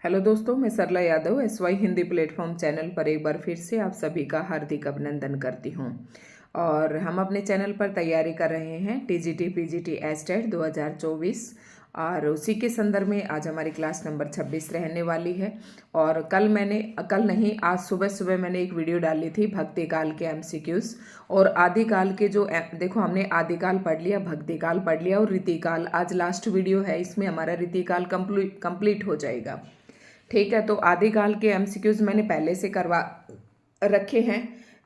Hello दोस्तों, मैं Sarla Yadav SY Hindi platform channel पर एक बार फिर से आप सभी का हार्दिक अभिनंदन करती हूँ। और हम अपने चैनल पर तैयारी कर रहे हैं TGT PGT एस्टेट 2024 और उसी के संदर्भ में आज हमारी क्लास नंबर 26 रहने वाली है। और आज सुबह सुबह मैंने एक वीडियो डाली थी भक्ति काल के MCQs और आदिकाल के देखो हमने आदिकाल पढ़ लिया, भक्ति काल पढ़ लिया और रीतिकाल आज लास्ट वीडियो है, इसमें हमारा रीतिकाल कंप्लीट हो जाएगा। ठीक है, तो आदिकाल के MCQs मैंने पहले से करवा रखे हैं,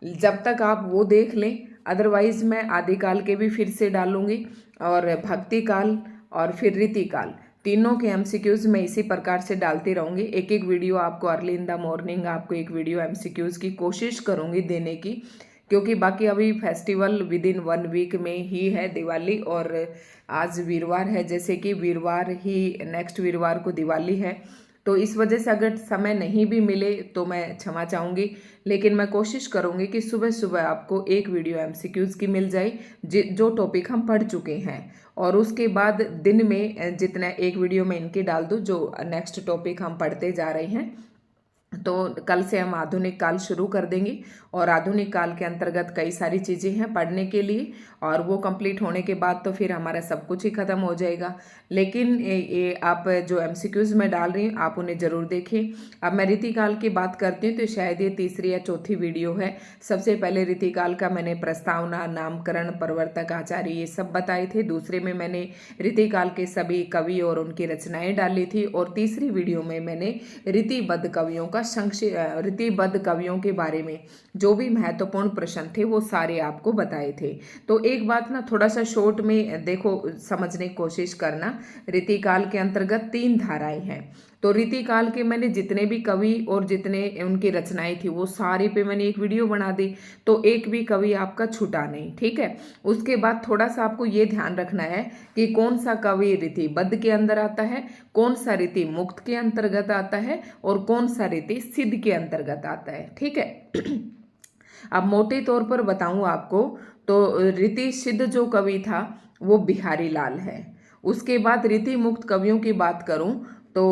जब तक आप वो देख लें, अदरवाइज मैं आदिकाल के भी फिर से डालूंगी और भक्ति काल और फिर रीतिकाल तीनों के MCQs मैं इसी प्रकार से डालती रहूंगी। एक एक वीडियो आपको अर्ली इन द मॉर्निंग आपको एक वीडियो MCQs की कोशिश करूंगी देने की, क्योंकि बाकी अभी फेस्टिवल विद इन 1 वीक में ही है दिवाली और आज वीरवार है, जैसे कि वीरवार ही नेक्स्ट वीरवार को दिवाली है, तो इस वजह से अगर समय नहीं भी मिले तो मैं क्षमा चाहूँगी, लेकिन मैं कोशिश करूँगी कि सुबह सुबह आपको एक वीडियो MCQs की मिल जाए जो टॉपिक हम पढ़ चुके हैं, और उसके बाद दिन में जितना एक वीडियो में इनकी डाल दूँ जो नेक्स्ट टॉपिक हम पढ़ते जा रहे हैं। तो कल से हम आधुनिक काल शुरू कर देंगे और आधुनिक काल के अंतर्गत कई सारी चीज़ें हैं पढ़ने के लिए, और वो कंप्लीट होने के बाद तो फिर हमारा सब कुछ ही ख़त्म हो जाएगा। लेकिन ये आप जो MCQs में डाल रही हूँ आप उन्हें ज़रूर देखें। अब मैं रीतिकाल की बात करती हूँ तो शायद ये तीसरी या चौथी वीडियो है। सबसे पहले रीतिकाल का मैंने प्रस्तावना, नामकरण, प्रवर्तक, आचार्य ये सब बताए थे। दूसरे में मैंने रीतिकाल के सभी कवि और उनकी रचनाएं डाली थी, और तीसरी वीडियो में मैंने रीतिबद्ध कवियों का रीतिबद्ध कवियों के बारे में जो भी महत्वपूर्ण प्रश्न थे वो सारे आपको बताए थे। तो एक बात ना थोड़ा सा शॉर्ट में देखो समझने की कोशिश करना। रीतिकाल के अंतर्गत 3 धाराएं हैं, तो रीतिकाल के मैंने जितने भी कवि और जितने उनकी रचनाएं थी वो सारे पे मैंने एक वीडियो बना दी, तो एक भी कवि आपका छूटा नहीं। ठीक है, उसके बाद थोड़ा सा आपको ये ध्यान रखना है कि कौन सा कवि रीतिबद्ध के अंदर आता है, कौन सा रीति मुक्त के अंतर्गत आता है और कौन सा रीति सिद्ध के अंतर्गत आता है। ठीक है अब मोटे तौर पर बताऊं आपको तो रीति सिद्ध जो कवि था वो बिहारी लाल है। उसके बाद रीति मुक्त कवियों की बात करूं तो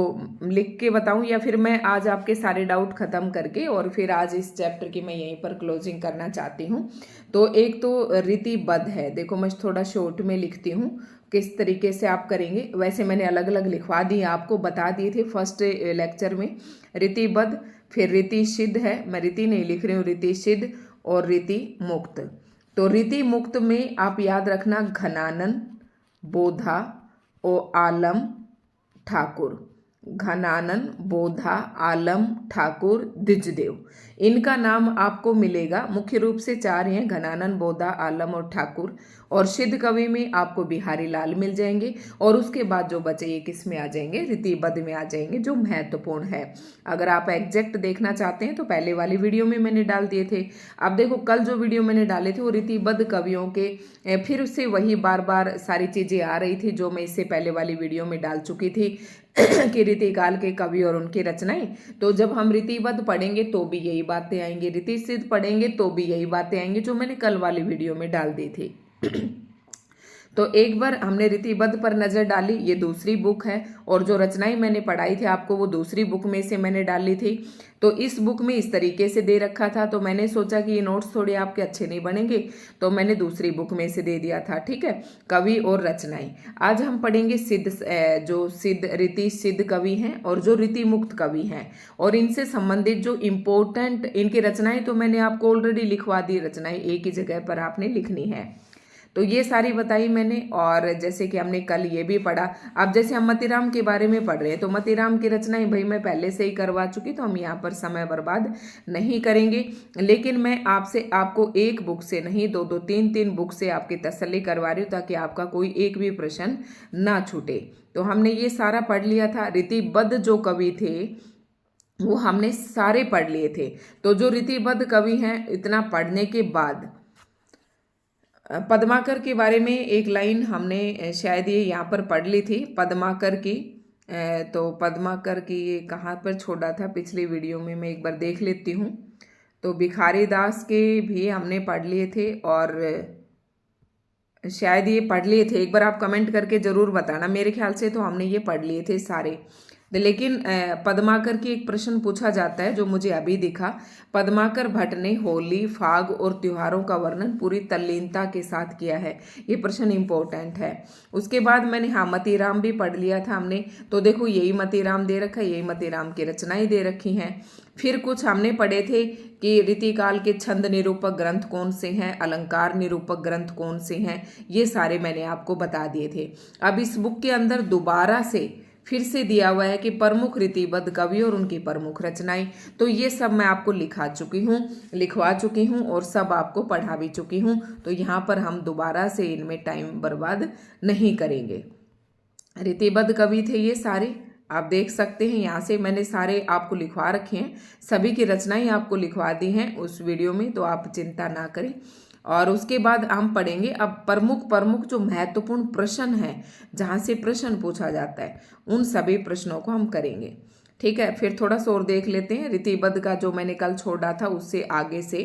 लिख के बताऊं या फिर मैं आज आपके सारे डाउट खत्म करके और फिर आज इस चैप्टर की मैं यहीं पर क्लोजिंग करना चाहती हूं। तो एक तो रीतिबद्ध है, देखो मैं थोड़ा शॉर्ट में लिखती हूँ किस तरीके से आप करेंगे। वैसे मैंने अलग अलग लिखवा दिए, आपको बता दिए थे फर्स्ट लेक्चर में। रीतिबद्ध, फिर रीति सिद्ध है, मैं रीति नहीं लिख रही हूँ, रीति सिद्ध और रीति मुक्त। तो रीति मुक्त में आप याद रखना घनानन, बोधा और आलम ठाकुर, घनानन, बोधा, आलम ठाकुर, द्विजदेव, इनका नाम आपको मिलेगा। मुख्य रूप से 4 हैं, घनानन, बोधा, आलम और ठाकुर। और सिद्ध कवि में आपको बिहारी लाल मिल जाएंगे, और उसके बाद जो बचे ये किस में आ जाएंगे, रीतिबद्ध में आ जाएंगे जो महत्वपूर्ण है। अगर आप एग्जैक्ट देखना चाहते हैं तो पहले वाली वीडियो में मैंने डाल दिए थे। अब देखो कल जो वीडियो मैंने डाले थे वो रीतिबद्ध कवियों के फिर उससे वही बार बार सारी चीजें आ रही थी जो मैं इससे पहले वाली वीडियो में डाल चुकी थी कि रीतिकाल के कवि और उनकी रचनाएं। तो जब हम रीतिबद्ध पढ़ेंगे तो भी यही बातें आएंगी, रीति सिद्ध पढ़ेंगे तो भी यही बातें आएंगी जो मैंने कल वाली वीडियो में डाल दी थी। तो एक बार हमने रीतिबद्ध पर नजर डाली, ये दूसरी बुक है, और जो रचनाएं मैंने पढ़ाई थी आपको वो दूसरी बुक में से मैंने डाली थी। तो इस बुक में इस तरीके से दे रखा था, तो मैंने सोचा कि ये नोट्स थोड़े आपके अच्छे नहीं बनेंगे, तो मैंने दूसरी बुक में से दे दिया था। ठीक है, कवि और रचनाएं। आज हम पढ़ेंगे जो सिद्ध रीति सिद्ध कवि हैं और जो रीति मुक्त कवि हैं, और इनसे संबंधित जो इम्पोर्टेंट इनकी रचनाएं तो मैंने आपको ऑलरेडी लिखवा दी, रचनाएं एक ही जगह पर आपने लिखनी है। तो ये सारी बताई मैंने, और जैसे कि हमने कल ये भी पढ़ा। अब जैसे हम मतीराम के बारे में पढ़ रहे हैं तो मतीराम की रचनाएं भाई मैं पहले से ही करवा चुकी, तो हम यहाँ पर समय बर्बाद नहीं करेंगे। लेकिन मैं आपको एक बुक से नहीं, 2-2, 3-3 बुक से आपकी तसल्ली करवा रही हूँ ताकि आपका कोई एक भी प्रश्न ना छूटे। तो हमने ये सारा पढ़ लिया था। रीतिबद्ध जो कवि थे वो हमने सारे पढ़ लिए थे। तो जो रीतिबद्ध कवि हैं, इतना पढ़ने के बाद पद्माकर के बारे में एक लाइन हमने शायद ये यहाँ पर पढ़ ली थी, पद्माकर की। तो पद्माकर की ये कहाँ पर छोड़ा था पिछली वीडियो में, मैं एक बार देख लेती हूँ। तो भिखारी दास के भी हमने पढ़ लिए थे, और शायद ये पढ़ लिए थे, एक बार आप कमेंट करके ज़रूर बताना। मेरे ख्याल से तो हमने ये पढ़ लिए थे सारे। लेकिन पद्माकर की एक प्रश्न पूछा जाता है जो मुझे अभी दिखा। पद्माकर भट्ट ने होली, फाग और त्योहारों का वर्णन पूरी तल्लीनता के साथ किया है। ये प्रश्न इंपॉर्टेंट है। उसके बाद मैंने हाँ मतीराम भी पढ़ लिया था हमने, तो देखो यही मतीराम दे रखा है, यही मतीराम की रचनाएं दे रखी हैं। फिर कुछ हमने पढ़े थे कि रीतिकाल के छंद निरूपक ग्रंथ कौन से हैं, अलंकार निरूपक ग्रंथ कौन से हैं, ये सारे मैंने आपको बता दिए थे। अब इस बुक के अंदर दोबारा से फिर से दिया हुआ है कि प्रमुख रीतिबद्ध कवि और उनकी प्रमुख रचनाएं, तो ये सब मैं आपको लिखवा चुकी हूँ और सब आपको पढ़ा भी चुकी हूँ। तो यहाँ पर हम दोबारा से इनमें टाइम बर्बाद नहीं करेंगे। रीतिबद्ध कवि थे ये सारे, आप देख सकते हैं यहाँ से मैंने सारे आपको लिखवा रखे हैं, सभी की रचनाएं आपको लिखवा दी हैं उस वीडियो में, तो आप चिंता ना करें। और उसके बाद हम पढ़ेंगे अब प्रमुख जो महत्वपूर्ण प्रश्न है, जहाँ से प्रश्न पूछा जाता है, उन सभी प्रश्नों को हम करेंगे। ठीक है, फिर थोड़ा सा और देख लेते हैं रीतिबद्ध का जो मैंने कल छोड़ा था उससे आगे से,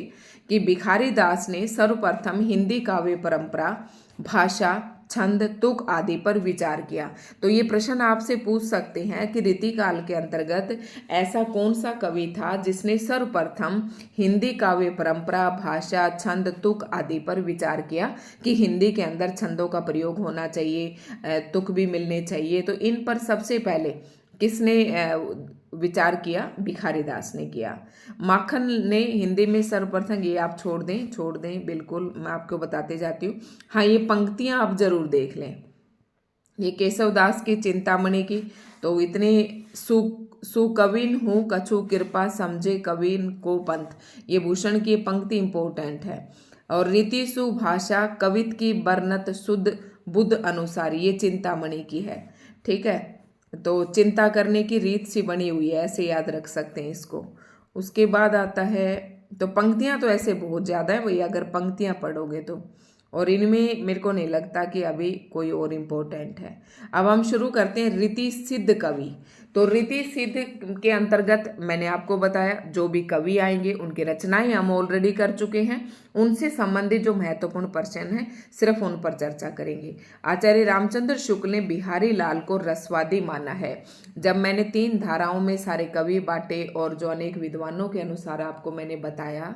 कि भिखारी दास ने सर्वप्रथम हिंदी काव्य परंपरा, भाषा, छंद, तुक आदि पर विचार किया। तो ये प्रश्न आपसे पूछ सकते हैं कि रीतिकाल के अंतर्गत ऐसा कौन सा कवि था जिसने सर्वप्रथम हिंदी काव्य परंपरा, भाषा, छंद, तुक आदि पर विचार किया कि हिंदी के अंदर छंदों का प्रयोग होना चाहिए, तुक भी मिलने चाहिए। तो इन पर सबसे पहले किसने विचार किया? भिखारी दास ने किया। माखन ने हिंदी में सर्वप्रथम, ये आप छोड़ दें बिल्कुल, मैं आपको बताते जाती हूँ। हाँ, ये पंक्तियां आप जरूर देख लें, ये केशवदास की चिंतामणि की। तो इतने सुकविन हूँ कछु कृपा समझे कविन को पंथ, ये भूषण की पंक्ति इंपॉर्टेंट है। और रीति सुभाषा कवित की बरनत शुद्ध बुद्ध अनुसार, ये चिंतामणि की है। ठीक है, तो चिंता करने की रीत सी बनी हुई है, ऐसे याद रख सकते हैं इसको। उसके बाद आता है, तो पंक्तियां तो ऐसे बहुत ज़्यादा है, वही अगर पंक्तियां पढ़ोगे तो, और इनमें मेरे को नहीं लगता कि अभी कोई और इम्पोर्टेंट है। अब हम शुरू करते हैं रीति सिद्ध कवि। तो रीति सिद्ध के अंतर्गत मैंने आपको बताया जो भी कवि आएंगे उनकी रचनाएं हम ऑलरेडी कर चुके हैं, उनसे संबंधित जो महत्वपूर्ण प्रश्न हैं सिर्फ उन पर चर्चा करेंगे। आचार्य रामचंद्र शुक्ल ने बिहारी लाल को रसवादी माना है। जब मैंने 3 धाराओं में सारे कवि बांटे और जो अनेक विद्वानों के अनुसार आपको मैंने बताया,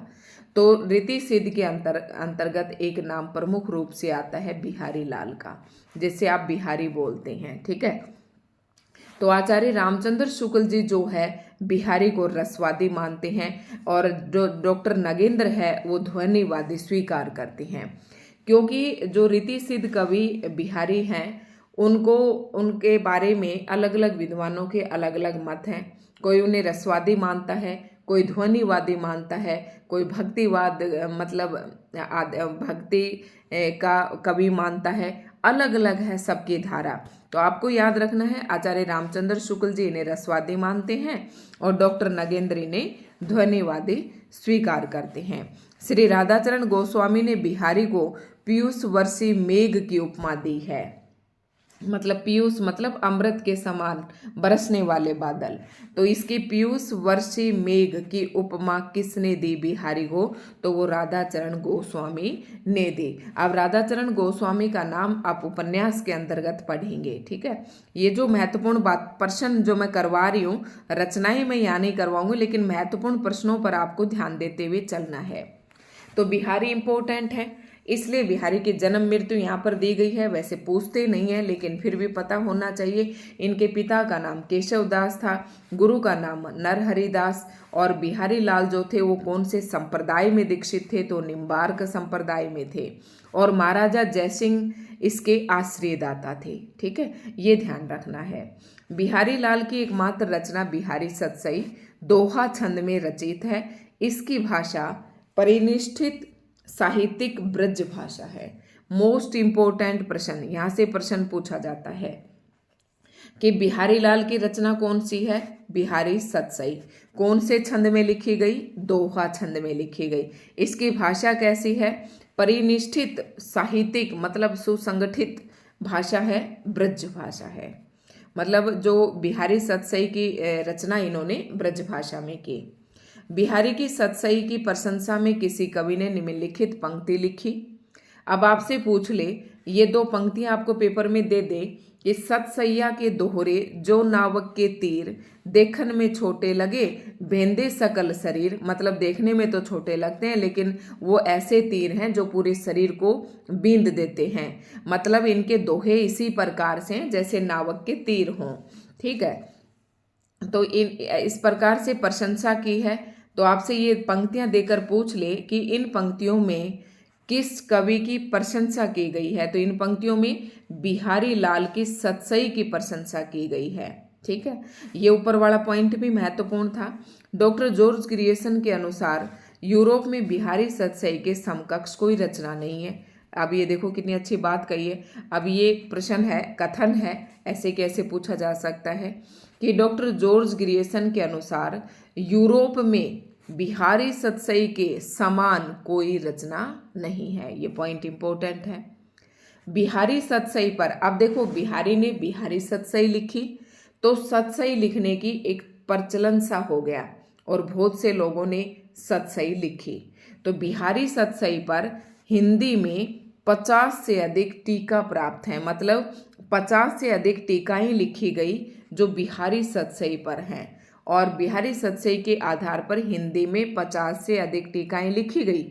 तो रीति सिद्ध के अंतर्गत एक नाम प्रमुख रूप से आता है बिहारी लाल का, जिसे आप बिहारी बोलते हैं। ठीक है, तो आचार्य रामचंद्र शुक्ल जी जो है बिहारी को रसवादी मानते हैं, और जो डॉक्टर नगेंद्र है वो ध्वनिवादी स्वीकार करते हैं। क्योंकि जो रीति सिद्ध कवि बिहारी हैं उनको, उनके बारे में अलग अलग विद्वानों के अलग अलग मत हैं। कोई उन्हें रसवादी मानता है, कोई ध्वनिवादी मानता है, कोई भक्तिवाद मतलब भक्ति का कवि मानता है, अलग अलग है सबकी धारा। तो आपको याद रखना है आचार्य रामचंद्र शुक्ल जी इन्हें रसवादी मानते हैं और डॉक्टर नगेंद्र इन्हें ध्वनिवादी स्वीकार करते हैं। श्री राधाचरण गोस्वामी ने बिहारी को पीयूष वर्षी मेघ की उपमा दी है। मतलब पीयूष मतलब अमृत के समान बरसने वाले बादल। तो इसकी पीयूष वर्षी मेघ की उपमा किसने दी बिहारी को? तो वो राधाचरण गोस्वामी ने दी। अब राधाचरण गोस्वामी का नाम आप उपन्यास के अंतर्गत पढ़ेंगे। ठीक है, ये जो महत्वपूर्ण बात प्रश्न जो मैं करवा रही हूँ, रचनाएं मैं यहाँ नहीं करवाऊंगी, लेकिन महत्वपूर्ण प्रश्नों पर आपको ध्यान देते हुए चलना है। तो बिहारी इंपॉर्टेंट है, इसलिए बिहारी की जन्म मृत्यु यहाँ पर दी गई है। वैसे पूछते नहीं है लेकिन फिर भी पता होना चाहिए। इनके पिता का नाम केशवदास था, गुरु का नाम नरहरिदास, और बिहारी लाल जो थे वो कौन से संप्रदाय में दीक्षित थे? तो निम्बार्क संप्रदाय में थे, और महाराजा जयसिंह इसके आश्रयदाता थे। ठीक है, ये ध्यान रखना है। बिहारी लाल की एकमात्र रचना बिहारी सतसई दोहा छंद में रचित है। इसकी भाषा परिनिष्ठित साहित्यिक ब्रज भाषा है। मोस्ट इंपोर्टेंट प्रश्न, यहां से प्रश्न पूछा जाता है कि बिहारी लाल की रचना कौन सी है? बिहारी सतसई। कौन से छंद में लिखी गई? दोहा छंद में लिखी गई। इसकी भाषा कैसी है? परिनिष्ठित साहित्यिक मतलब सुसंगठित भाषा है, ब्रज भाषा है। मतलब जो बिहारी सतसई की रचना इन्होंने ब्रज भाषा में की। बिहारी की सतसई की प्रशंसा में किसी कवि ने निम्नलिखित पंक्ति लिखी। अब आपसे पूछ ले, ये दो पंक्तियां आपको पेपर में दे दे कि सतसैया के दोहरे जो नावक के तीर देखन में छोटे लगे भेंदे सकल शरीर, मतलब देखने में तो छोटे लगते हैं लेकिन वो ऐसे तीर हैं जो पूरे शरीर को बींद देते हैं। मतलब इनके दोहे इसी प्रकार से हैं जैसे नावक के तीर हों। ठीक है, तो इस प्रकार से प्रशंसा की है। तो आपसे ये पंक्तियां देकर पूछ ले कि इन पंक्तियों में किस कवि की प्रशंसा की गई है, तो इन पंक्तियों में बिहारी लाल की सतसई की प्रशंसा की गई है। ठीक है, ये ऊपर वाला पॉइंट भी महत्वपूर्ण था। डॉक्टर जॉर्ज ग्रियर्सन के अनुसार यूरोप में बिहारी सतसई के समकक्ष कोई रचना नहीं है। अब ये देखो कितनी अच्छी बात कही है। अब ये प्रश्न है, कथन है, ऐसे कैसे पूछा जा सकता है कि डॉक्टर जॉर्ज ग्रियर्सन के अनुसार यूरोप में बिहारी सतसई के समान कोई रचना नहीं है। ये पॉइंट इंपॉर्टेंट है। बिहारी सतसई पर अब देखो, बिहारी ने बिहारी सतसई लिखी तो सतसई लिखने की एक प्रचलन सा हो गया और बहुत से लोगों ने सतसई लिखी। तो बिहारी सतसई पर हिंदी में 50 से अधिक टीका प्राप्त हैं, मतलब 50 से अधिक टीकाएं लिखी गई जो बिहारी सतसई पर हैं। और बिहारी सतसई के आधार पर हिंदी में 50 से अधिक टीकाएं लिखी गई।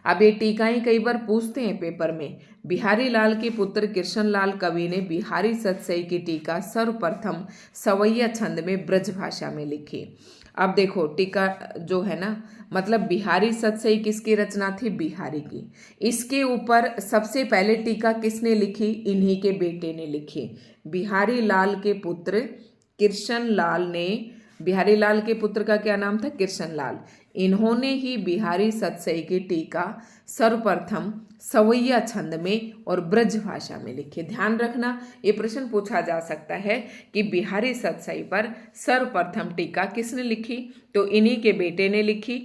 अब ये टीकाएं कई बार पूछते हैं पेपर में। बिहारी लाल के पुत्र कृष्ण लाल कवि ने बिहारी सतसई की टीका सर्वप्रथम सवैया छंद में ब्रज भाषा में लिखी। अब देखो टीका जो है ना, मतलब बिहारी सतसई किसकी रचना थी? बिहारी की। इसके ऊपर सबसे पहले टीका किसने लिखी? इन्हीं के बेटे ने लिखी। बिहारी लाल के पुत्र कृष्ण लाल ने, बिहारी लाल के पुत्र का क्या नाम था? कृष्ण लाल। इन्होंने ही बिहारी सतसई की टीका सर्वप्रथम सवैया छंद में और ब्रज भाषा में लिखी। ध्यान रखना, ये प्रश्न पूछा जा सकता है कि बिहारी सतसई पर सर्वप्रथम टीका किसने लिखी? तो इन्हीं के बेटे ने लिखी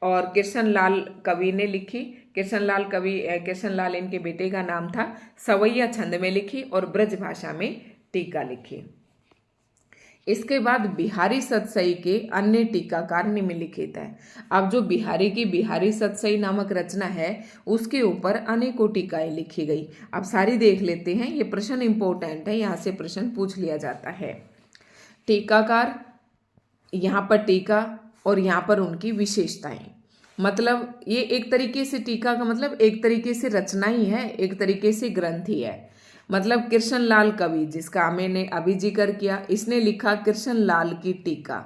और कृष्ण लाल कवि ने लिखी। कृष्ण लाल इनके बेटे का नाम था। सवैया छंद में लिखी और ब्रज भाषा में टीका लिखी। इसके बाद बिहारी सतसई के अन्य टीकाकार निम्नलिखित है। अब जो बिहारी की बिहारी सतसई नामक रचना है उसके ऊपर अनेकों टीकाएं लिखी गई। अब सारी देख लेते हैं, ये प्रश्न इंपॉर्टेंट है, यहाँ से प्रश्न पूछ लिया जाता है। टीकाकार, यहाँ पर टीका और यहाँ पर उनकी विशेषताएं। मतलब ये एक तरीके से टीका का मतलब एक तरीके से रचना ही है, एक तरीके से ग्रंथ ही है। मतलब कृष्ण लाल कवि, जिसका मैंने अभी जिक्र किया, इसने लिखा कृष्ण लाल की टीका।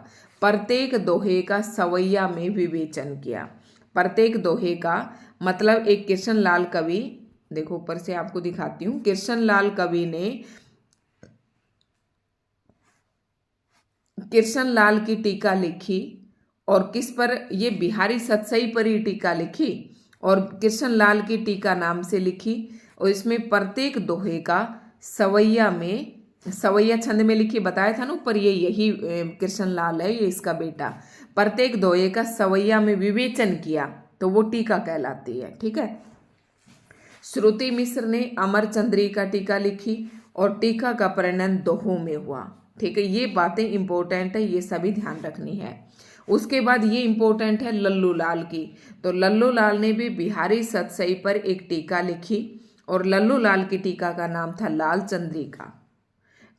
प्रत्येक दोहे का सवैया में विवेचन किया। प्रत्येक दोहे का मतलब एक कृष्ण लाल कवि, देखो ऊपर से आपको दिखाती हूँ, कृष्ण लाल कवि ने कृष्ण लाल की टीका लिखी और किस पर? ये बिहारी सतसई पर ही टीका लिखी और कृष्ण लाल की टीका नाम से लिखी। और इसमें प्रत्येक दोहे का सवैया छंद में लिखी, बताया था ना ऊपर, ये यही कृष्ण लाल है, ये इसका बेटा। प्रत्येक दोहे का सवैया में विवेचन किया तो वो टीका कहलाती है। ठीक है। श्रुति मिश्र ने अमर चंद्री का टीका लिखी और टीका का परिणयन दोहों में हुआ। ठीक है, ये बातें इंपॉर्टेंट है, ये सभी ध्यान रखनी है। उसके बाद ये इंपॉर्टेंट है लल्लू लाल की। तो लल्लू लाल ने भी बिहारी सतसई पर एक टीका लिखी और लल्लू लाल की टीका का नाम था लाल चंद्रिका।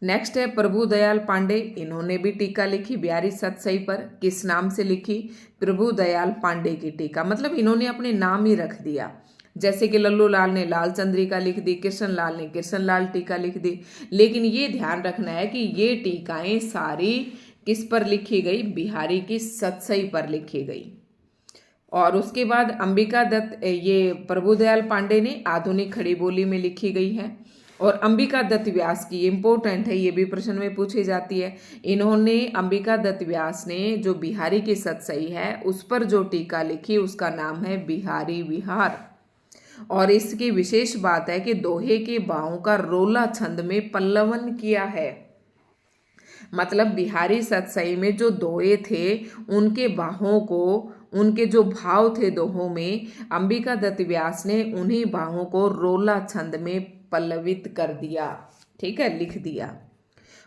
नेक्स्ट है प्रभु दयाल पांडे, इन्होंने भी टीका लिखी बिहारी सतसई पर। किस नाम से लिखी? प्रभु दयाल पांडे की टीका। मतलब इन्होंने अपने नाम ही रख दिया, जैसे कि लल्लू लाल ने लाल चंद्रिका लिख दी, कृष्ण लाल ने कृष्ण लाल टीका लिख दी। लेकिन ये ध्यान रखना है कि ये टीकाएं सारी किस पर लिखी गई? बिहारी की सतसई पर लिखी गई। और उसके बाद अंबिका दत्त, ये प्रभुदयाल पांडे ने आधुनिक खड़ी बोली में लिखी गई है। और अंबिका दत्त व्यास की, इंपॉर्टेंट है, ये भी प्रश्न में पूछी जाती है। इन्होंने, अंबिका दत्त व्यास ने जो बिहारी की सतसई है उस पर जो टीका लिखी उसका नाम है बिहारी विहार। और इसकी विशेष बात है कि दोहे के भावों का रोला छंद में पल्लवन किया है। मतलब बिहारी सतसई में जो दोहे थे उनके भावों को, उनके जो भाव थे दोहों में, अंबिका दत्त व्यास ने उन्हीं भावों को रोला छंद में पल्लवित कर दिया। ठीक है, लिख दिया।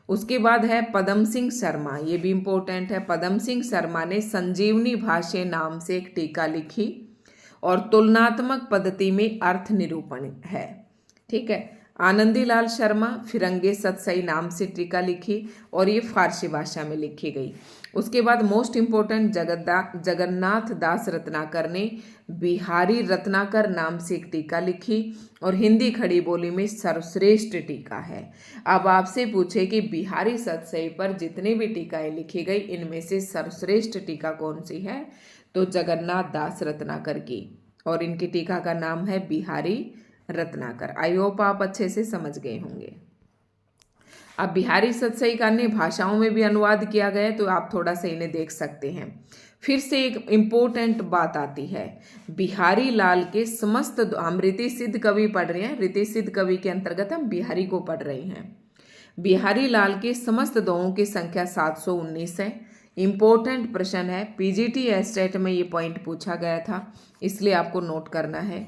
उसके बाद है पदम सिंह शर्मा, ये भी इंपॉर्टेंट है। पदम सिंह शर्मा ने संजीवनी भाष्य नाम से एक टीका लिखी और तुलनात्मक पद्धति में अर्थ निरूपण है। ठीक है। आनंदीलाल शर्मा फिरंगे सतसई नाम से टीका लिखी और ये फारसी भाषा में लिखी गई। उसके बाद मोस्ट इम्पोर्टेंट जगन्नाथ दास रत्नाकर ने बिहारी रत्नाकर नाम से एक टीका लिखी और हिंदी खड़ी बोली में सर्वश्रेष्ठ टीका है। अब आपसे पूछे कि बिहारी सतसई पर जितनी भी टीकाएं लिखी गई इनमें से सर्वश्रेष्ठ टीका कौन सी है, तो जगन्नाथ दास रत्नाकर की, और इनकी टीका का नाम है बिहारी रत्नाकर। आई होप आप अच्छे से समझ गए होंगे। अब बिहारी सतसई का अन्य भाषाओं में भी अनुवाद किया गया तो आप थोड़ा सा इन्हें देख सकते हैं। फिर से एक इम्पोर्टेंट बात आती है, बिहारी लाल के समस्त, हम रीति सिद्ध कवि पढ़ रहे हैं, रीति सिद्ध कवि के अंतर्गत हम बिहारी को पढ़ रहे हैं। बिहारी लाल के समस्त दोहों की संख्या 719 है। इम्पोर्टेंट प्रश्न है, पीजीटी एस्टेट में ये पॉइंट पूछा गया था, इसलिए आपको नोट करना है।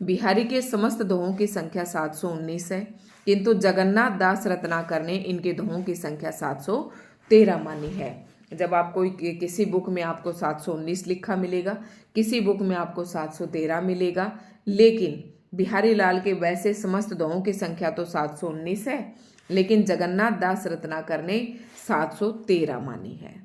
बिहारी के समस्त दोहों की संख्या 719 है, किंतु जगन्नाथ दास रत्नाकर ने इनके दोहों की संख्या 713 मानी है। जब आपको किसी बुक में आपको 719 लिखा मिलेगा, किसी बुक में आपको 713 मिलेगा, लेकिन बिहारी लाल के वैसे समस्त दोहों की संख्या तो 719 है, लेकिन जगन्नाथ दास रत्नाकर ने 713 मानी है।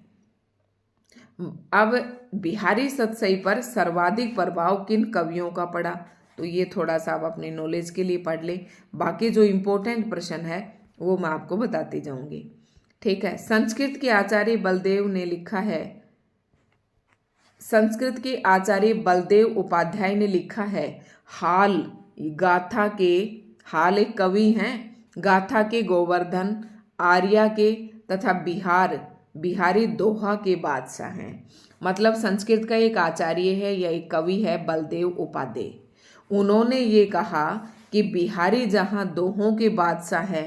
अब बिहारी सतसई पर सर्वाधिक प्रभाव किन कवियों का पड़ा, तो ये थोड़ा सा आप अपने नॉलेज के लिए पढ़ लें। बाकी जो इम्पोर्टेंट प्रश्न है वो मैं आपको बताती जाऊंगी। ठीक है। संस्कृत के आचार्य बलदेव ने लिखा है, संस्कृत के आचार्य बलदेव उपाध्याय ने लिखा है, हाल गाथा के, हाल एक कवि हैं, गाथा के गोवर्धन, आर्या के तथा बिहारी दोहा के बादशाह हैं। मतलब संस्कृत का एक आचार्य है या एक कवि है बलदेव उपाध्याय, उन्होंने ये कहा कि बिहारी जहाँ दोहों के बादशाह है,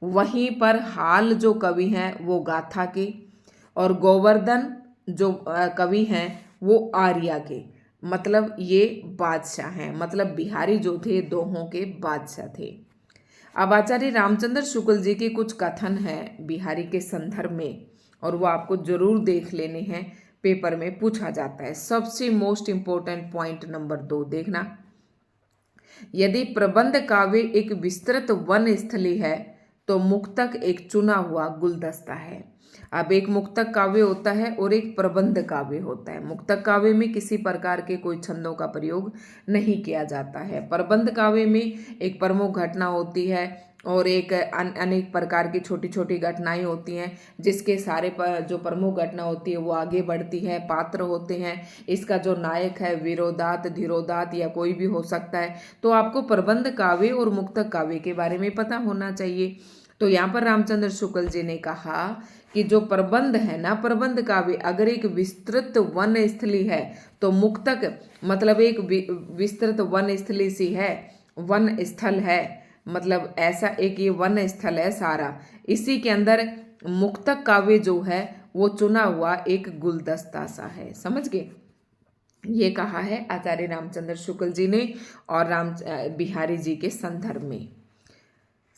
वहीं पर हाल जो कवि हैं वो गाथा के, और गोवर्धन जो कवि हैं वो आर्या के, मतलब ये बादशाह हैं, मतलब बिहारी जो थे दोहों के बादशाह थे। अब आचार्य रामचंद्र शुक्ल जी के कुछ कथन हैं बिहारी के संदर्भ में, और वो आपको जरूर देख लेने हैं, पेपर में पूछा जाता है। सबसे मोस्ट इंपोर्टेंट पॉइंट नंबर 2 देखना, यदि प्रबंध काव्य एक विस्तृत वन स्थली है तो मुक्तक एक चुना हुआ गुलदस्ता है। अब एक मुक्तक काव्य होता है और एक प्रबंध काव्य होता है। मुक्तक काव्य में किसी प्रकार के कोई छंदों का प्रयोग नहीं किया जाता है। प्रबंध काव्य में एक प्रमुख घटना होती है और एक अनेक प्रकार की छोटी छोटी घटनाएं होती हैं, जिसके सारे जो प्रमुख घटना होती है वो आगे बढ़ती है। पात्र होते हैं, इसका जो नायक है वीरोदात, धीरोदात या कोई भी हो सकता है। तो आपको प्रबंध काव्य और मुक्तक काव्य के बारे में पता होना चाहिए। तो यहाँ पर रामचंद्र शुक्ल जी ने कहा कि जो प्रबंध है ना, प्रबंध काव्य अगर एक विस्तृत वन स्थली है तो मुक्तक मतलब एक विस्तृत वन स्थली सी है, वन स्थल है, मतलब ऐसा एक ये वन स्थल है सारा, इसी के अंदर मुक्तक काव्य जो है वो चुना हुआ एक गुलदस्ता सा है। समझ गए? ये कहा है आचार्य रामचंद्र शुक्ल जी ने और बिहारी जी के संदर्भ में।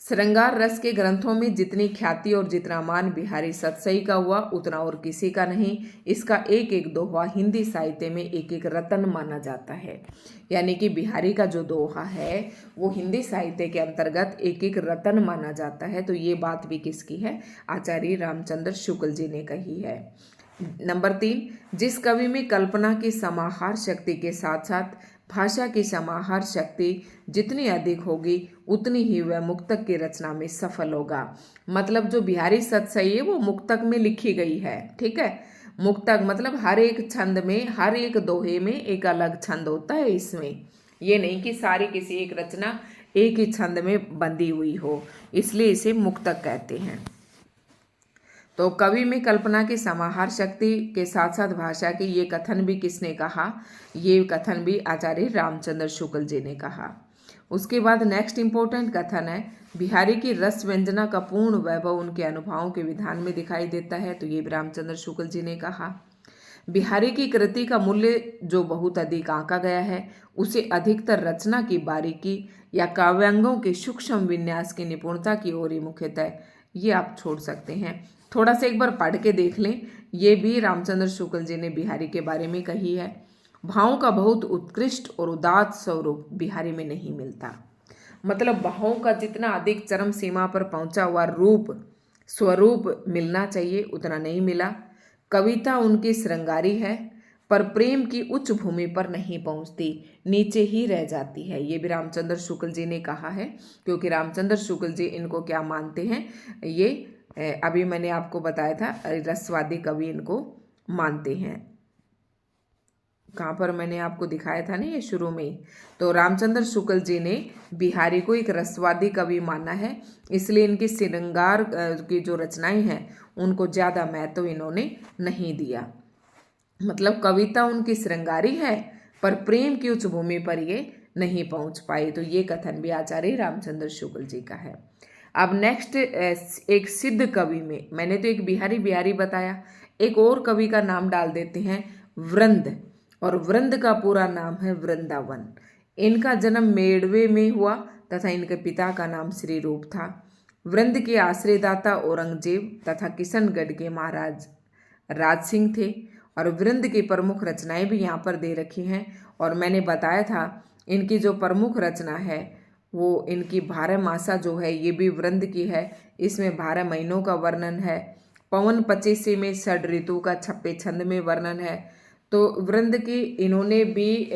श्रृंगार रस के ग्रंथों में जितनी ख्याति और जितना मान बिहारी सतसई का हुआ उतना और किसी का नहीं। इसका एक एक दोहा हिंदी साहित्य में एक एक रत्न माना जाता है, यानी कि बिहारी का जो दोहा है वो हिंदी साहित्य के अंतर्गत एक एक रत्न माना जाता है। तो ये बात भी किसकी है? आचार्य रामचंद्र शुक्ल जी ने कही है। नंबर 3, जिस कवि में कल्पना की समाहार शक्ति के साथ साथ भाषा की समाहार शक्ति जितनी अधिक होगी उतनी ही वह मुक्तक की रचना में सफल होगा। मतलब जो बिहारी सतसई है वो मुक्तक में लिखी गई है। ठीक है, मुक्तक मतलब हर एक छंद में, हर एक दोहे में एक अलग छंद होता है। इसमें ये नहीं कि सारी किसी एक रचना एक ही छंद में बंधी हुई हो, इसलिए इसे मुक्तक कहते हैं। तो कवि में कल्पना की समाहार शक्ति के साथ साथ भाषा की, ये कथन भी किसने कहा? ये कथन भी आचार्य रामचंद्र शुक्ल जी ने कहा। उसके बाद नेक्स्ट इंपॉर्टेंट कथन है, बिहारी की रस व्यंजना का पूर्ण वैभव उनके अनुभवों के विधान में दिखाई देता है। तो ये भी रामचंद्र शुक्ल जी ने कहा। बिहारी की कृति का मूल्य जो बहुत अधिक आंका गया है उसे अधिकतर रचना की बारीकी या काव्यांगों के सूक्ष्म विन्यास की निपुणता की ओर ही मुख्यतः ये आप छोड़ सकते हैं। थोड़ा सा एक बार पढ़ के देख लें, ये भी रामचंद्र शुक्ल जी ने बिहारी के बारे में कही है। भावों का बहुत उत्कृष्ट और उदात्त स्वरूप बिहारी में नहीं मिलता। मतलब भावों का जितना अधिक चरम सीमा पर पहुंचा हुआ रूप स्वरूप मिलना चाहिए उतना नहीं मिला। कविता उनकी श्रृंगारी है पर प्रेम की उच्च भूमि पर नहीं पहुंचती, नीचे ही रह जाती है। ये भी रामचंद्र शुक्ल जी ने कहा है, क्योंकि रामचंद्र शुक्ल जी इनको क्या मानते हैं, ये अभी मैंने आपको बताया था, रसवादी कवि इनको मानते हैं। कहाँ पर मैंने आपको दिखाया था ना ये शुरू में ही। तो रामचंद्र शुक्ल जी ने बिहारी को एक रसवादी कवि माना है, इसलिए इनकी श्रृंगार की जो रचनाएं हैं उनको ज़्यादा महत्व इन्होंने नहीं दिया। मतलब कविता उनकी श्रृंगारी है पर प्रेम की उच्च भूमि पर ये नहीं पहुंच पाई। तो ये कथन भी आचार्य रामचंद्र शुक्ल जी का है। अब नेक्स्ट एक सिद्ध कवि में, मैंने तो एक बिहारी बिहारी बताया, एक और कवि का नाम डाल देते हैं वृंद, और वृंद का पूरा नाम है वृंदावन। इनका जन्म मेड़वे में हुआ तथा इनके पिता का नाम श्री रूप था। वृंद के आश्रयदाता औरंगजेब तथा किशनगढ़ के महाराज राज सिंह थे, और वृंद की प्रमुख रचनाएं भी यहाँ पर दे रखी हैं। और मैंने बताया था इनकी जो प्रमुख रचना है वो इनकी 12 मासा जो है ये भी वृंद की है। इसमें 12 महीनों का वर्णन है। पवन पचीसी में षड ऋतु का 26 छंद में वर्णन है। तो वृंद की इन्होंने भी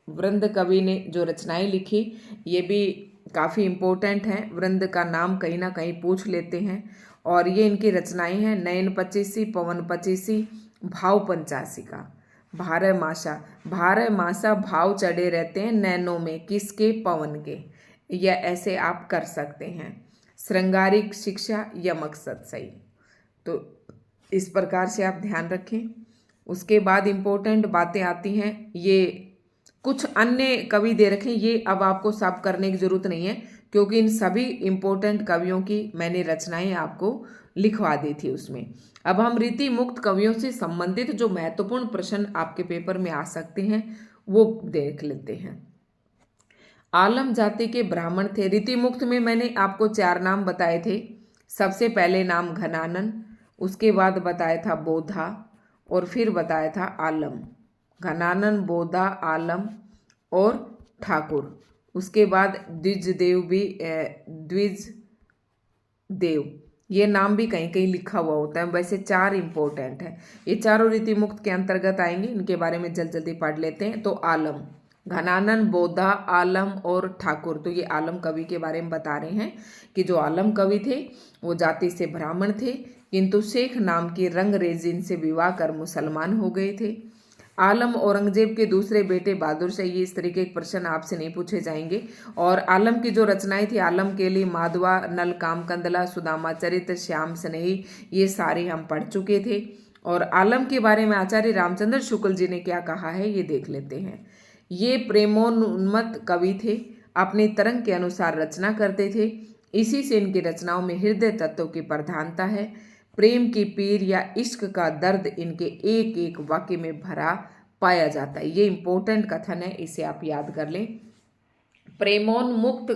वृंद कवि ने जो रचनाएं लिखी ये भी काफ़ी इम्पोर्टेंट हैं। वृंद का नाम कहीं ना कहीं पूछ लेते हैं, और ये इनकी रचनाएं हैं नयन पचीसी, पवन पचीसी, भाव 85 का। 12 मासा भाव चढ़े रहते हैं नैनों में, किसके, पवन के। या ऐसे आप कर सकते हैं, श्रृंगारिक शिक्षा या मकसद सही। तो इस प्रकार से आप ध्यान रखें। उसके बाद इम्पोर्टेंट बातें आती हैं, ये कुछ अन्य कवि दे रखे, ये अब आपको सब करने की जरूरत नहीं है, क्योंकि इन सभी इम्पोर्टेंट कवियों की मैंने रचनाएं आपको लिखवा दी थी उसमें। अब हम रीति मुक्त कवियों से संबंधित जो महत्वपूर्ण प्रश्न आपके पेपर में आ सकते हैं वो देख लेते हैं। आलम जाति के ब्राह्मण थे। रीति मुक्त में मैंने आपको 4 नाम बताए थे। सबसे पहले नाम घनानन, उसके बाद बताया था बोधा, और फिर बताया था आलम। घनानन, बोधा, आलम और ठाकुर। उसके बाद द्विज देव, ये नाम भी कहीं कहीं लिखा हुआ होता है। वैसे 4 इंपॉर्टेंट है, ये चारों रीति मुक्त के अंतर्गत आएंगे। इनके बारे में जल्दी पढ़ लेते हैं। तो आलम, घनानन, बोधा, आलम और ठाकुर। तो ये आलम कवि के बारे में बता रहे हैं कि जो आलम कवि थे वो जाति से ब्राह्मण थे, किंतु शेख नाम की रंगरेजिन से विवाह कर मुसलमान हो गए थे। आलम औरंगजेब के दूसरे बेटे बहादुर शाह। ये इस तरीके के प्रश्न आपसे नहीं पूछे जाएंगे। और आलम की जो रचनाएं थी, आलम के लिए माधवा, नल कामकंदला, सुदामा चरित्र, श्याम स्नेही, ये सारे हम पढ़ चुके थे। और आलम के बारे में आचार्य रामचंद्र शुक्ल जी ने क्या कहा है ये देख लेते हैं। ये प्रेमोन्मत्त कवि थे, अपनी तरंग के अनुसार रचना करते थे। इसी से इनकी रचनाओं में हृदय तत्व की प्रधानता है। प्रेम की पीर या इश्क का दर्द इनके एक एक वाक्य में भरा पाया जाता है। ये इंपॉर्टेंट कथन है, इसे आप याद कर लें। प्रेमोन्मत्त,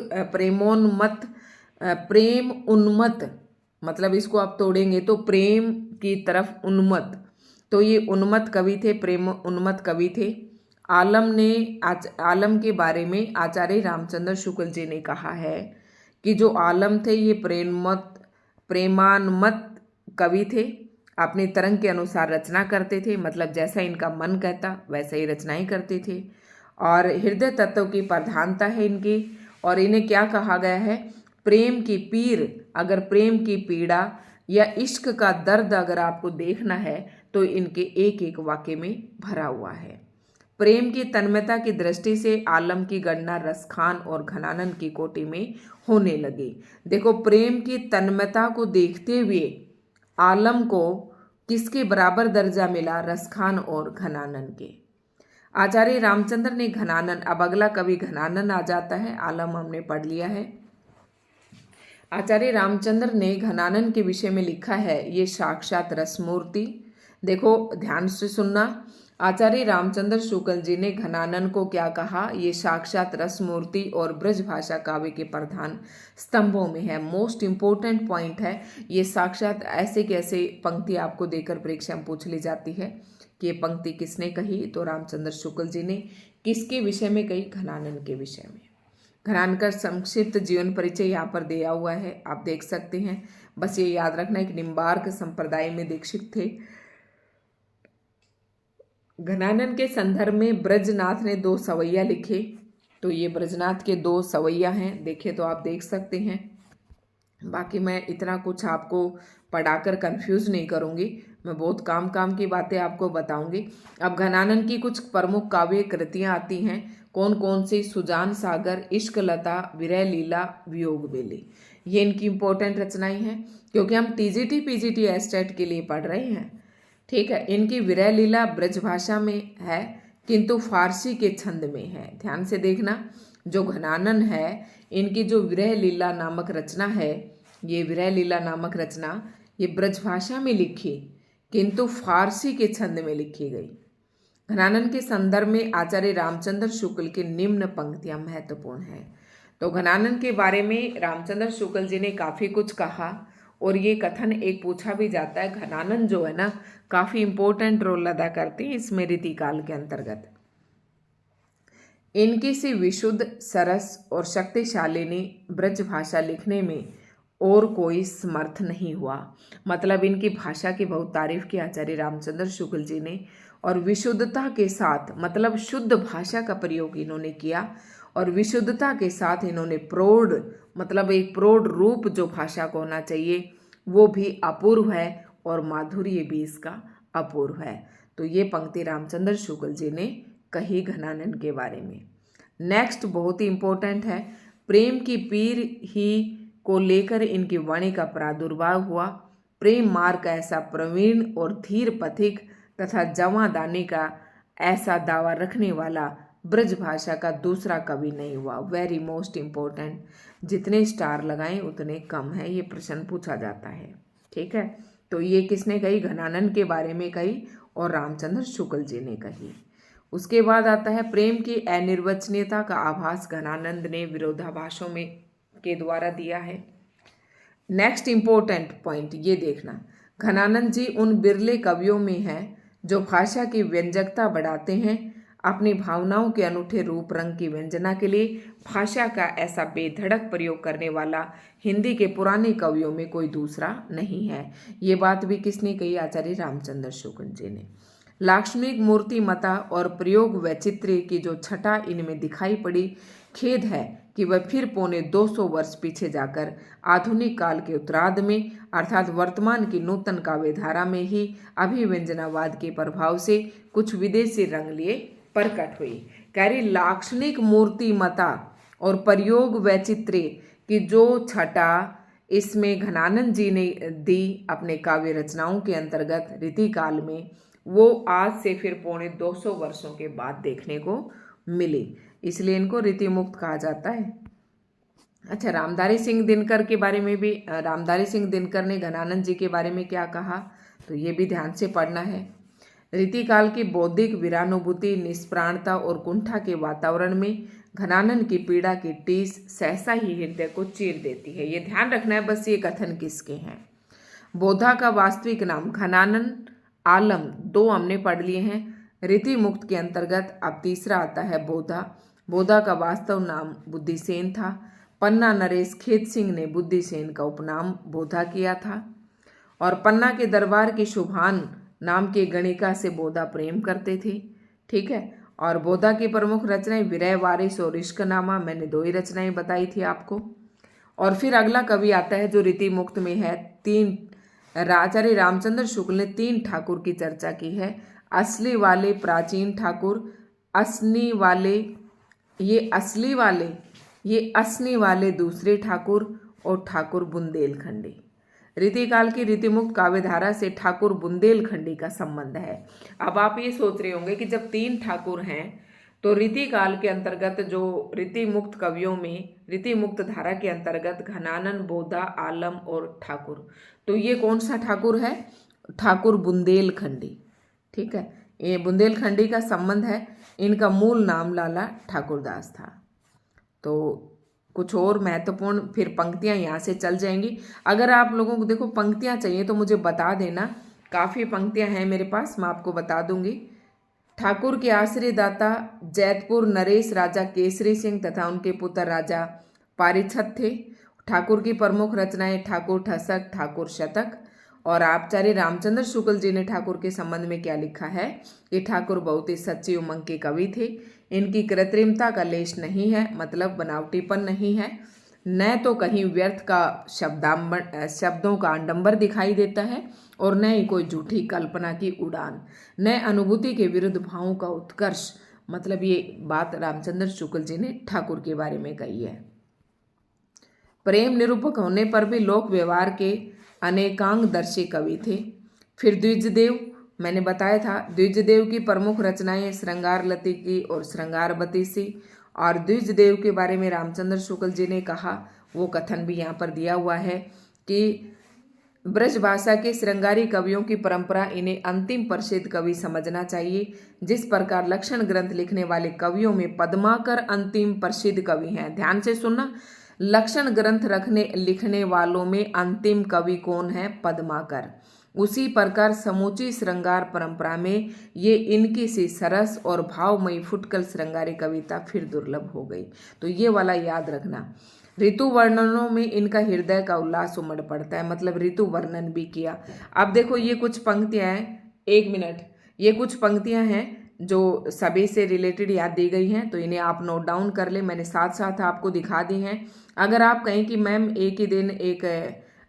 प्रेम उन्मत्त, मतलब इसको आप तोड़ेंगे तो प्रेम की तरफ उन्मत्त। तो ये उन्मत्त कवि थे, प्रेम उन्मत्त कवि थे। आलम के बारे में आचार्य रामचंद्र शुक्ल जी ने कहा है कि जो आलम थे ये प्रेमान्मत्त कवि थे, अपनी तरंग के अनुसार रचना करते थे। मतलब जैसा इनका मन कहता वैसा ही रचनाएं करते थे। और हृदय तत्व की प्रधानता है इनकी। और इन्हें क्या कहा गया है, प्रेम की पीर, अगर प्रेम की पीड़ा या इश्क का दर्द अगर आपको देखना है तो इनके एक एक वाक्य में भरा हुआ है। प्रेम की तन्मयता की दृष्टि से आलम की गणना रसखान और घनानन की कोटि में होने लगी। देखो, प्रेम की तन्मयता को देखते हुए आलम को किसके बराबर दर्जा मिला, रसखान और घनानन के। आचार्य रामचंद्र ने घनानन, अब अगला कवि घनानन आ जाता है, आलम हमने पढ़ लिया है। आचार्य रामचंद्र ने घनानन के विषय में लिखा है, ये साक्षात रसमूर्ति। देखो ध्यान से सुनना, आचार्य रामचंद्र शुक्ल जी ने घनानन को क्या कहा, ये साक्षात रसमूर्ति और ब्रज भाषा काव्य के प्रधान स्तंभों में है। मोस्ट इंपोर्टेंट पॉइंट है ये। साक्षात ऐसे कैसे पंक्ति आपको देकर परीक्षा में पूछ ली जाती है कि ये पंक्ति किसने कही, तो रामचंद्र शुक्ल जी ने। किसके विषय में कही, घनानन के विषय में। घनानन का संक्षिप्त जीवन परिचय यहाँ पर दिया हुआ है, आप देख सकते हैं। बस ये याद रखना है कि निम्बार्क संप्रदाय में दीक्षित थे। घनानन के संदर्भ में ब्रजनाथ ने 2 सवैया लिखे, तो ये ब्रजनाथ के 2 सवैया हैं, देखे तो आप देख सकते हैं। बाकी मैं इतना कुछ आपको पढ़ाकर कंफ्यूज नहीं करूंगी, मैं बहुत काम की बातें आपको बताऊंगी। अब घनानन की कुछ प्रमुख काव्य कृतियां आती हैं, कौन कौन सी, सुजान सागर, इश्क लता, विरह लीला, वियोग बेली, ये इनकी इंपॉर्टेंट रचनाएं हैं, क्योंकि हम टीजीटी पीजीटी एस्टेट के लिए पढ़ रहे हैं। ठीक है, इनकी विरह लीला ब्रजभाषा में है, किंतु फारसी के छंद में है। ध्यान से देखना, जो घनानन है इनकी जो विरह लीला नामक रचना है, ये विरह लीला नामक रचना ये ब्रजभाषा में लिखी, किंतु फारसी के छंद में लिखी गई। घनानन के संदर्भ में आचार्य रामचंद्र शुक्ल की निम्न पंक्तियां महत्वपूर्ण हैं। तो घनानन के बारे में रामचंद्र शुक्ल जी ने काफी कुछ कहा, और ये कथन एक पूछा भी जाता है, घनानन जो है ना काफी इंपॉर्टेंट रोल अदा करती है इसमें रीतिकाल के अंतर्गत। इनकी सी विशुद्ध, सरस और शक्तिशालिनी ब्रज भाषा लिखने में और कोई समर्थ नहीं हुआ। मतलब इनकी भाषा की बहुत तारीफ की आचार्य रामचंद्र शुक्ल जी ने, और विशुद्धता के साथ, मतलब शुद्ध भाषा का प्रयोग इन्होंने किया, और विशुद्धता के साथ इन्होंने प्रौढ़, मतलब एक प्रौढ़ रूप जो भाषा को होना चाहिए वो भी अपूर्व है, और माधुर्य भी इसका अपूर्व है। तो ये पंक्ति रामचंद्र शुक्ल जी ने कही घनानन के बारे में। नेक्स्ट बहुत ही इंपॉर्टेंट है, प्रेम की पीर ही को लेकर इनकी वाणी का प्रादुर्भाव हुआ। प्रेम मार्ग का ऐसा प्रवीण और धीर पथिक तथा जवां दानी का ऐसा दावा रखने वाला ब्रज भाषा का दूसरा कवि नहीं हुआ। वेरी मोस्ट इम्पोर्टेंट, जितने स्टार लगाएं उतने कम है, ये प्रश्न पूछा जाता है। ठीक है, तो ये किसने कही, घनानन के बारे में कही और रामचंद्र शुक्ल जी ने कही। उसके बाद आता है प्रेम की अनिर्वचनीयता का आभास घनानंद ने विरोधाभासों में के द्वारा दिया है। नेक्स्ट इंपॉर्टेंट पॉइंट ये देखना, घनानंद जी उन बिरले कवियों में हैं जो भाषा की व्यंजकता बढ़ाते हैं। अपनी भावनाओं के अनूठे रूप रंग की व्यंजना के लिए भाषा का ऐसा बेधड़क प्रयोग करने वाला हिंदी के पुराने कवियों में कोई दूसरा नहीं है। ये बात भी किसने कही, आचार्य रामचंद्र शुक्ल जी ने। लाक्षणिक मूर्तिमता और प्रयोग वैचित्र्य की जो छटा इनमें दिखाई पड़ी, खेद है कि वह फिर पौने 200 वर्ष पीछे जाकर आधुनिक काल के उत्तरार्ध में, अर्थात वर्तमान की नूतन काव्यधारा में ही अभिव्यंजनावाद के प्रभाव से कुछ विदेशी रंग लिए प्रकट हुई। कह रही लाक्षणिक मूर्तिमता और प्रयोग वैचित्र्य की जो छटा इसमें घनानंद जी ने दी अपने काव्य रचनाओं के अंतर्गत रीतिकाल में, वो आज से फिर पौने 200 वर्षों के बाद देखने को मिली, इसलिए इनको रीति मुक्त कहा जाता है। अच्छा, रामधारी सिंह दिनकर के बारे में भी, रामधारी सिंह दिनकर ने घनानंद जी के बारे में क्या कहा, तो ये भी ध्यान से पढ़ना है। रीतिकाल की बौद्धिक वीरानुभूति, निष्प्राणता और कुंठा के वातावरण में घनानंद की पीड़ा की टीस सहसा ही हृदय को चीर देती है। ये ध्यान रखना है बस, ये कथन किसके हैं। बोधा का वास्तविक नाम घनानंद आलम, 2 हमने पढ़ लिए हैं रीति मुक्त के अंतर्गत। अब तीसरा आता है बोधा। बोधा का वास्तव नाम बुद्धिसेन था। पन्ना नरेश खेत सिंह ने बुद्धिसेन का उपनाम बोधा किया था, और पन्ना के दरबार की शुभान नाम की गणिका से बोधा प्रेम करते थे। ठीक है, और बोधा की प्रमुख रचनाएं विरह वारिस और इश्कनामा, मैंने 2 ही रचनाएं बताई थी आपको। और फिर अगला कवि आता है जो रीति मुक्त में है। 3 आचार्य रामचंद्र शुक्ल ने 3 ठाकुर की चर्चा की है। असली वाले प्राचीन ठाकुर, असनी वाले ये असली वाले दूसरे ठाकुर, और ठाकुर बुंदेलखंडी। रीतिकाल की रीतिमुक्त काव्यधारा से ठाकुर बुंदेलखंडी का संबंध है। अब आप ये सोच रहे होंगे कि जब 3 ठाकुर हैं तो रीतिकाल के अंतर्गत जो रीति मुक्त कवियों में, रीति मुक्त धारा के अंतर्गत घनानंद, बोधा, आलम और ठाकुर, तो ये कौन सा ठाकुर है, ठाकुर बुंदेलखंडी। ठीक है, ये बुंदेलखंडी का संबंध है। इनका मूल नाम लाला ठाकुरदास था। तो कुछ और महत्वपूर्ण फिर पंक्तियां यहाँ से चल जाएंगी। अगर आप लोगों को देखो पंक्तियां चाहिए तो मुझे बता देना, काफ़ी पंक्तियां हैं मेरे पास, मैं आपको बता दूंगी। ठाकुर के आश्रयदाता जैतपुर नरेश राजा केसरी सिंह तथा उनके पुत्र राजा पारिछत थे। ठाकुर की प्रमुख रचनाएं ठाकुर ठसक, ठाकुर शतक। और आचार्य रामचंद्र शुक्ल जी ने ठाकुर के संबंध में क्या लिखा है कि ठाकुर बहुत ही सच्ची उमंग के कवि थे। इनकी कृत्रिमता का लेश नहीं है, मतलब बनावटीपन नहीं है। न तो कहीं व्यर्थ का शब्दों का आडंबर दिखाई देता है और न ही कोई झूठी कल्पना की उड़ान, न अनुभूति के विरुद्ध भावों का उत्कर्ष। मतलब ये बात रामचंद्र शुक्ल जी ने ठाकुर के बारे में कही है। प्रेम निरूपक होने पर भी लोक व्यवहार के अनेकांगदर्शी कवि थे। फिर द्विजदेव, मैंने बताया था द्विजदेव की प्रमुख रचनाएं श्रृंगार लतिकी और श्रृंगारवती सी। और द्विजदेव के बारे में रामचंद्र शुक्ल जी ने कहा, वो कथन भी यहाँ पर दिया हुआ है कि ब्रज भाषा के श्रृंगारी कवियों की परंपरा इन्हें अंतिम प्रसिद्ध कवि समझना चाहिए। जिस प्रकार लक्षण ग्रंथ लिखने वाले कवियों में पद्माकर अंतिम प्रसिद्ध कवि हैं। ध्यान से सुनना, लक्षण ग्रंथ लिखने वालों में अंतिम कवि कौन है? पद्माकर। उसी प्रकार समूची श्रृंगार परंपरा में ये इनकी सी सरस और भावमयी फुटकल श्रृंगारी कविता फिर दुर्लभ हो गई। तो ये वाला याद रखना। ऋतु वर्णनों में इनका हृदय का उल्लास उमड़ पड़ता है, मतलब ऋतु वर्णन भी किया। अब देखो ये कुछ पंक्तियां हैं, 1 मिनट, ये कुछ पंक्तियां हैं जो सभी से रिलेटेड याद दी गई हैं, तो इन्हें आप नोट डाउन कर ले। मैंने साथ साथ आपको दिखा दी हैं। अगर आप कहें कि मैम एक ही दिन एक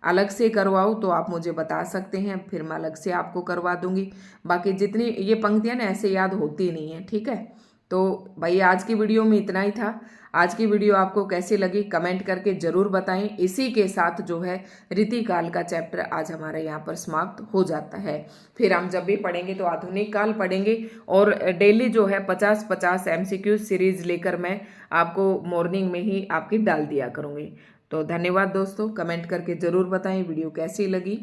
अलग से करवाओ तो आप मुझे बता सकते हैं, फिर मैं अलग से आपको करवा दूंगी। बाकी जितनी ये पंक्तियां ना ऐसे याद होती नहीं है, ठीक है। तो भाई आज की वीडियो में इतना ही था। आज की वीडियो आपको कैसी लगी कमेंट करके जरूर बताएं। इसी के साथ जो है रीतिकाल का चैप्टर आज हमारे यहाँ पर समाप्त हो जाता है। फिर हम जब भी पढ़ेंगे तो आधुनिक काल पढ़ेंगे और डेली जो है 50-50 MCQ सीरीज लेकर मैं आपको मॉर्निंग में ही आपकी डाल दिया करूँगी। तो धन्यवाद दोस्तों, कमेंट करके जरूर बताएं वीडियो कैसी लगी।